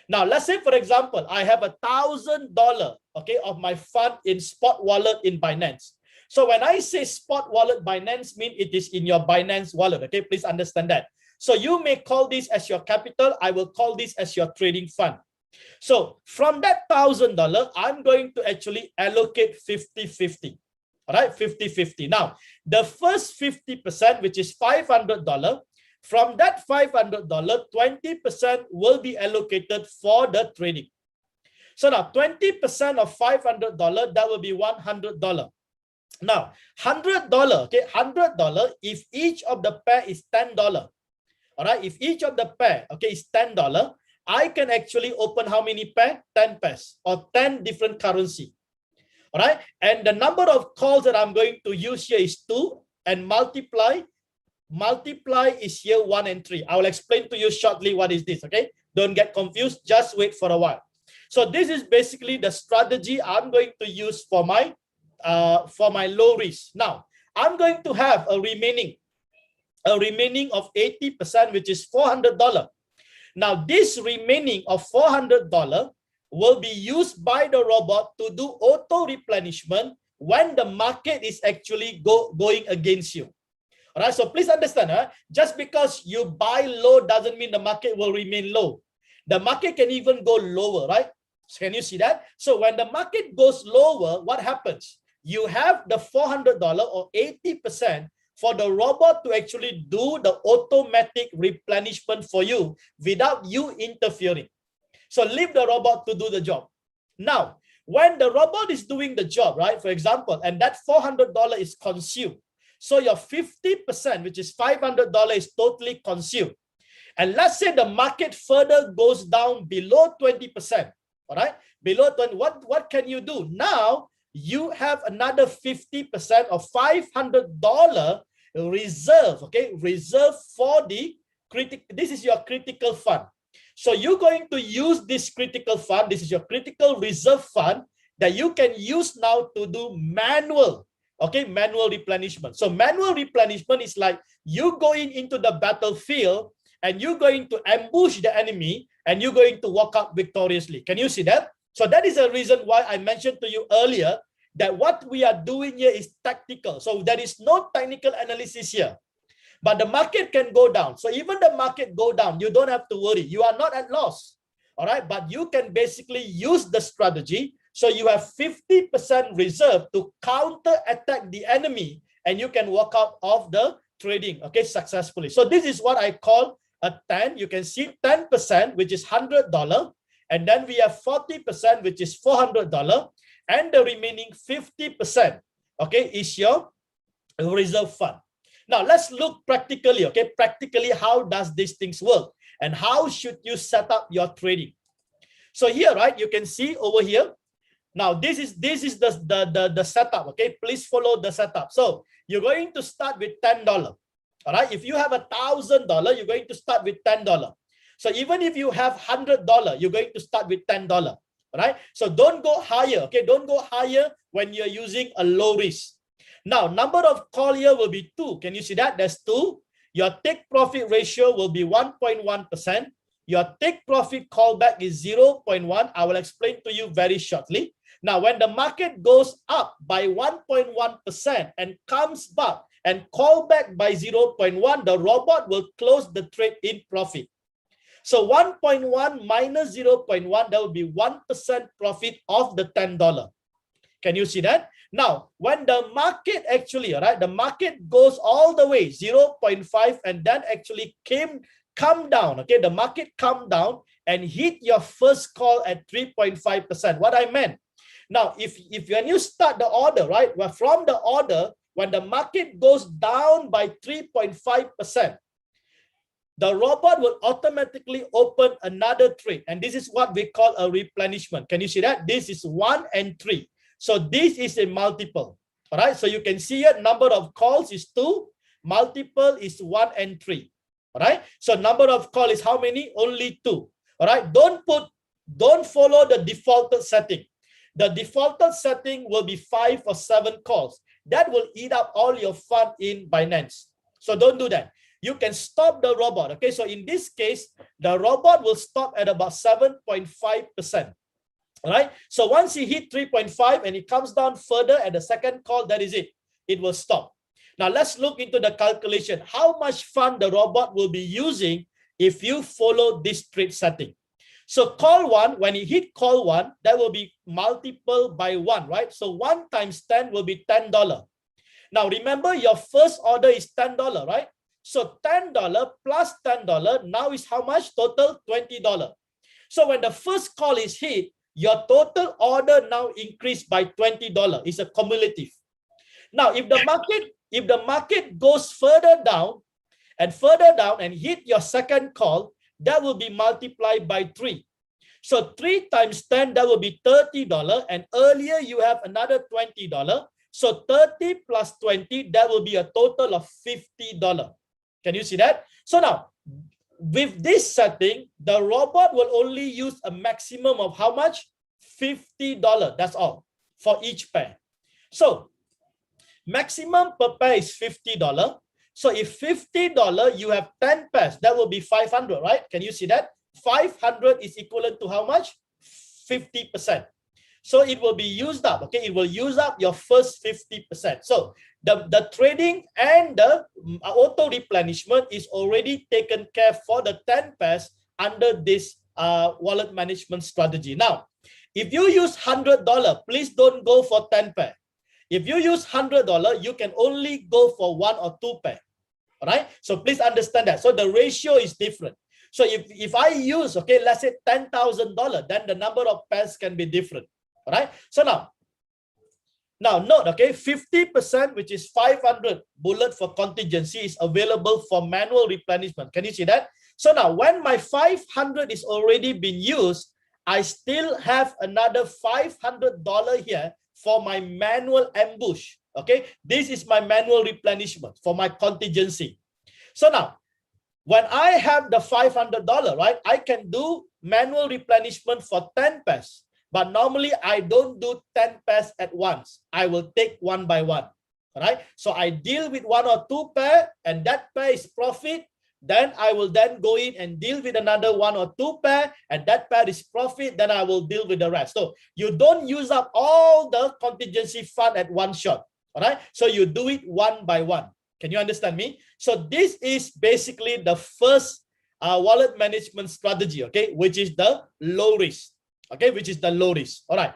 Now, let's say, for example, I have $1,000, okay, of my fund in spot wallet in Binance. So when I say spot wallet Binance, mean it is in your Binance wallet. Okay, please understand that. So you may call this as your capital. I will call this as your trading fund. So from that $1,000, I'm going to actually allocate 50-50. All right, 50-50. Now, the first 50%, which is $500, from that $500, 20% will be allocated for the trading. So now 20% of $500, that will be $100. Now, $100, okay, $100, if each of the pair is $10, all right, if each of the pair, okay, is $10, I can actually open how many pair? 10 pairs or 10 different currency. All right, and the number of calls that I'm going to use here is 2, and multiply is here 1 and 3. I will explain to you shortly what is this. Okay, don't get confused, just wait for a while. So this is basically the strategy I'm going to use for my low risk. Now I'm going to have a remaining of 80%, which is $400. Now this remaining of $400 will be used by the robot to do auto replenishment when the market is actually going against you. All right, so please understand, just because you buy low doesn't mean the market will remain low. The market can even go lower, right? So can you see that? So when the market goes lower, what happens? You have the $400 or 80% for the robot to actually do the automatic replenishment for you without you interfering. So leave the robot to do the job. Now, when the robot is doing the job, right, for example, and that $400 is consumed, so your 50%, which is $500, is totally consumed. And let's say the market further goes down below 20%, all right, below 20, what can you do? Now, you have another 50% of $500 reserve, okay, reserve for the this is your critical fund. So you're going to use this critical fund. This is your critical reserve fund that you can use now to do manual, okay, manual replenishment. So manual replenishment is like you going into the battlefield and you're going to ambush the enemy and you're going to walk out victoriously. Can you see that? So that is a reason why I mentioned to you earlier that what we are doing here is tactical. So there is no technical analysis here. But the market can go down. So even the market go down, you don't have to worry. You are not at loss. All right. But you can basically use the strategy. So you have 50% reserve to counter attack the enemy and you can walk out of the trading, okay, successfully. So this is what I call a 10. You can see 10%, which is $100. And then we have 40%, which is $400. And the remaining 50%, okay, is your reserve fund. Now, let's look practically, okay? Practically, how does these things work? And how should you set up your trading? So here, right, you can see over here. Now, this is the setup, okay? Please follow the setup. So, you're going to start with $10, all right? If you have $1,000, you're going to start with $10. So, even if you have $100, you're going to start with $10, all right? So, don't go higher, okay? Don't go higher when you're using a low risk. Now, number of call here will be 2. Can you see that? That's 2. Your take profit ratio will be 1.1%. Your take profit callback is 0.1. I will explain to you very shortly. Now, when the market goes up by 1.1% and comes back and call back by 0.1, the robot will close the trade in profit. So 1.1 minus 0.1, that will be 1% profit of the $10. Can you see that? Now, when the market actually, all right, the market goes all the way 0.5 and then actually come down, okay, the market come down and hit your first call at 3.5%. What I meant, now, if when you start the order, right, well, from the order, when the market goes down by 3.5%, the robot will automatically open another trade. And this is what we call a replenishment. Can you see that? This is 1 and 3. So this is a multiple. All right. So you can see here, number of calls is 2. Multiple is 1 and 3. All right. So number of call is how many? Only 2. All right. Don't follow the defaulted setting. The defaulted setting will be 5 or 7 calls. That will eat up all your fund in Binance. So don't do that. you can stop the robot. Okay, so in this case, the robot will stop at about 7.5%. All right, so once you hit 3.5 and it comes down further at the second call, that is it. It will stop. Now let's look into the calculation. How much fund the robot will be using if you follow this trade setting. So call 1, when you hit call 1, that will be multiple by 1, right? So 1 times 10 will be $10. Now remember, your first order is $10, right? So $10 plus $10 now is how much? Total $20. So when the first call is hit, your total order now increased by $20. It's a cumulative. Now if the market goes further down and hit your second call, that will be multiplied by 3. So 3 times 10, that will be $30. And earlier you have another $20. So 30 plus 20, that will be a total of $50. Can you see that? So now, with this setting, the robot will only use a maximum of how much? $50. That's all for each pair. So maximum per pair is $50. So if $50, you have 10 pairs, that will be 500, right? Can you see that? 500 is equivalent to how much? 50%. So it will be used up, okay? It will use up your first 50%. So the trading and the auto replenishment is already taken care for the 10 pairs under this wallet management strategy. Now, if you use $100, please don't go for 10 pair. If you use $100, you can only go for 1 or 2 pair. All right, so please understand that. So the ratio is different. So if I use, okay, let's say $10,000, then the number of pairs can be different. All right, so now note, okay, 50%, which is 500 bullet for contingency, is available for manual replenishment. Can you see that? So now when my 500 is already been used, I still have another $500 here for my manual ambush. Okay, this is my manual replenishment for my contingency. So now, when I have the $500, right, I can do manual replenishment for 10 pairs. But normally, I don't do 10 pairs at once. I will take one by one. All right, so I deal with 1 or 2 pair, and that pair is profit. Then I will then go in and deal with another 1 or 2 pair, and that pair is profit. Then I will deal with the rest. So you don't use up all the contingency fund at one shot. All right, so you do it one by one. Can you understand me? So this is basically the first wallet management strategy, okay, which is the low risk. Okay, which is the low risk. All right.